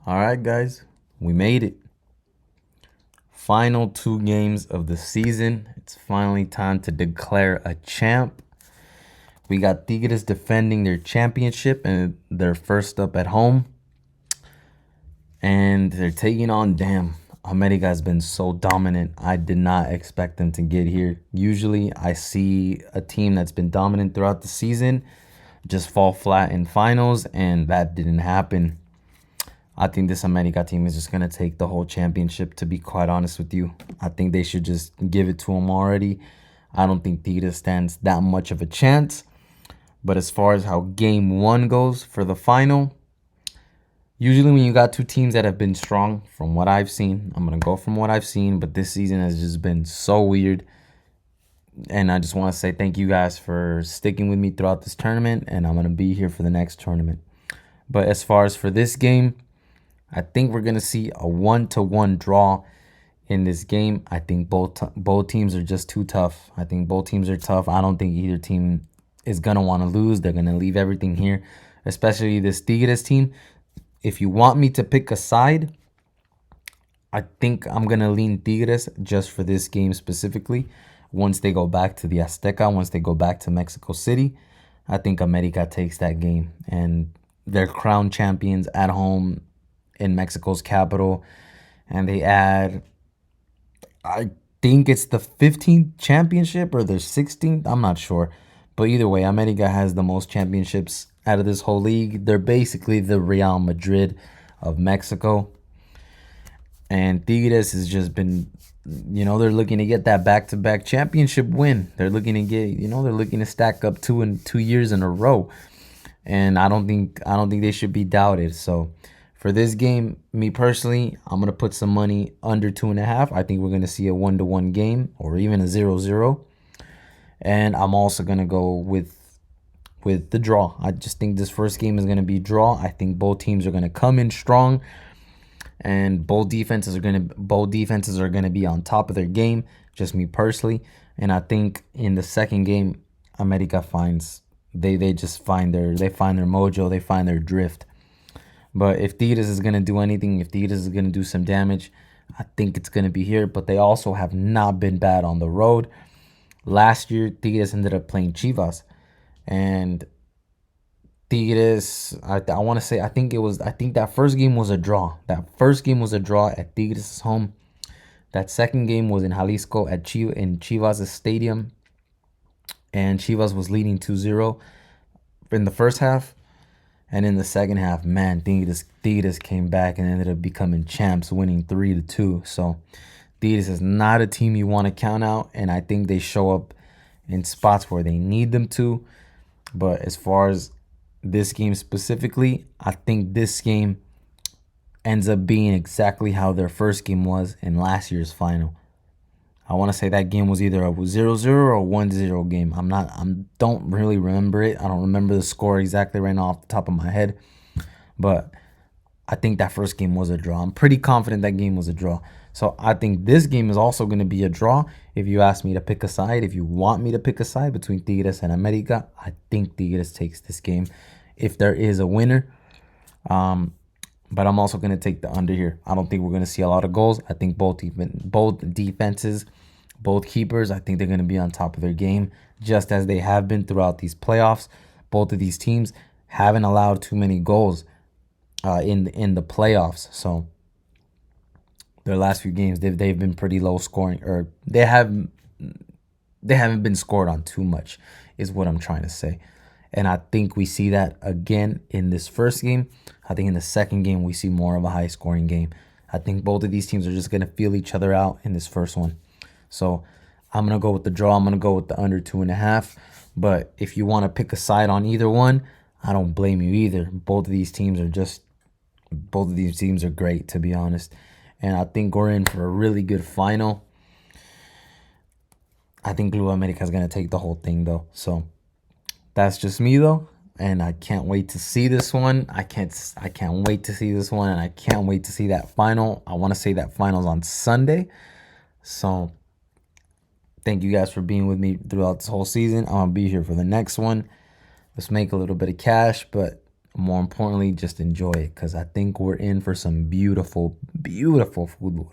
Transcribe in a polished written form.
All right, guys, we made it. Final 2 games of the season. It's finally time to declare a champ. We got Tigres defending their championship and they're first up at home. And they're taking on, damn, America has been so dominant. I did not expect them to get here. Usually, I see a team that's been dominant throughout the season just fall flat in finals, and that didn't happen. I think this America team is just going to take the whole championship, to be quite honest with you. I think they should just give it to them already. I don't think Tigres stands that much of a chance. But as far as how game one goes for the final, usually when you got two teams that have been strong, from what I've seen, I'm going to go from what I've seen, but this season has just been so weird. And I just want to say thank you guys for sticking with me throughout this tournament, and I'm going to be here for the next tournament. But as far as for this game, I think we're gonna see a 1-1 draw in this game. I think both teams are just too tough. I think both teams are tough. I don't think either team is gonna want to lose. They're gonna leave everything here, especially this Tigres team. If you want me to pick a side, I think I'm gonna lean Tigres just for this game specifically. Once they go back to the Azteca, once they go back to Mexico City, I think America takes that game and they're crowned champions at home in Mexico's capital, and they add, I think it's the 15th championship or the 16th. I'm not sure, but either way, America has the most championships out of this whole league. They're basically the Real Madrid of Mexico, and Tigres has just been, they're looking to get that back-to-back championship win. They're looking to get, they're looking to stack up 2 years in a row, and I don't think they should be doubted. So for this game, me personally, I'm gonna put some money under 2.5. I think we're gonna see a 1-1 game or even a 0-0. And I'm also gonna go with the draw. I just think this first game is gonna be draw. I think both teams are gonna come in strong, and both defenses are gonna be on top of their game. Just me personally, and I think in the second game, America finds they just find their mojo, they find their drift. But if Tigres is going to do anything, if Tigres is going to do some damage, I think it's going to be here. But they also have not been bad on the road. Last year, Tigres ended up playing Chivas. And Tigres, I want to say, I think that first game was a draw. That first game was a draw at Tigres' home. That second game was in Jalisco in Chivas' stadium. And Chivas was leading 2-0 in the first half. And in the second half, man, Tigres came back and ended up becoming champs, winning 3-2. So Tigres is not a team you want to count out, and I think they show up in spots where they need them to. But as far as this game specifically, I think this game ends up being exactly how their first game was in last year's final. I want to say that game was either a 0-0 or a 1-0 game. Don't really remember it. I don't remember the score exactly right now off the top of my head. But I think that first game was a draw. I'm pretty confident that game was a draw. So I think this game is also going to be a draw. If you ask me to pick a side, if you want me to pick a side between Tigres and America, I think Tigres takes this game if there is a winner. But I'm also going to take the under here. I don't think we're going to see a lot of goals. I think both defenses, both keepers, I think they're going to be on top of their game, just as they have been throughout these playoffs. Both of these teams haven't allowed too many goals in the playoffs. So their last few games, they've been pretty low scoring, or they haven't been scored on too much, is what I'm trying to say. And I think we see that again in this first game. I think in the second game, we see more of a high-scoring game. I think both of these teams are just going to feel each other out in this first one. So I'm going to go with the draw. I'm going to go with the under 2.5. But if you want to pick a side on either one, I don't blame you either. Both of these teams are great, to be honest. And I think we're in for a really good final. I think Blue America is going to take the whole thing, though. So that's just me, though, and I can't wait to see this one. I can't wait to see this one, and I can't wait to see that final. I want to say that final's on Sunday. So thank you guys for being with me throughout this whole season. I'm gonna be here for the next one. Let's make a little bit of cash, but more importantly, just enjoy it because I think we're in for some beautiful, beautiful football.